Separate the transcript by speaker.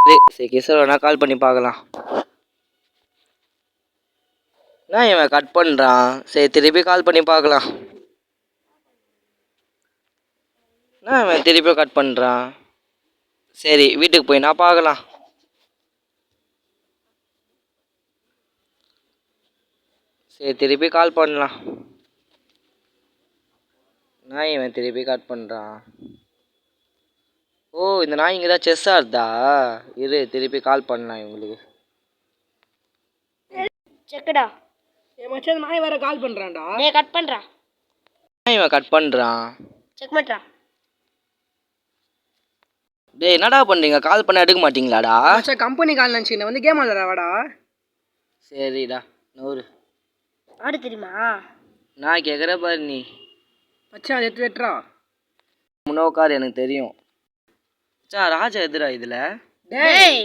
Speaker 1: சரி கிஷோர் வேணா கால் பண்ணி பார்க்கலாம். நான் இவன் கட் பண்ணுறான். சரி திருப்பி கால் பண்ணி பார்க்கலாம். நான் இவன் திருப்பியும் கட் பண்ணுறான். சரி வீட்டுக்கு போய் நான் பார்க்கலாம். சரி திருப்பி கால் பண்ணலாம். நான் இவன் திருப்பி கட் பண்ணுறான். ஓ இந்த நாய் இங்கே தான் செஸ் ஆடுதா? இரு திருப்பி கால் பண்ணலாம் இவங்களுக்கு.
Speaker 2: செக்குடா
Speaker 3: மச்சான் நாய் வேற கால் பண்றான்டா.
Speaker 2: டேய் கட் பண்றா.
Speaker 1: இவன் கட் பண்ணுறான்.
Speaker 2: செக் பண்றா.
Speaker 1: டேய் என்னடா பண்ணுறீங்க? கால் பண்ண எடுக்க மாட்டீங்களாடா?
Speaker 3: மச்சான் கம்பெனி கால் நினச்சிக்கினேன் வந்து கேம் ஆடுறா வாடா.
Speaker 1: சரிடா நூறு
Speaker 2: ஆடு தெரியுமா?
Speaker 1: நான் கேட்குற பாரு நீ.
Speaker 3: மச்சான் அது எடுத்து வெட்டுறா.
Speaker 1: முன்னோக்கார் எனக்கு தெரியும். மச்சான் ராஜா எதுடா இதில்?
Speaker 2: டேய்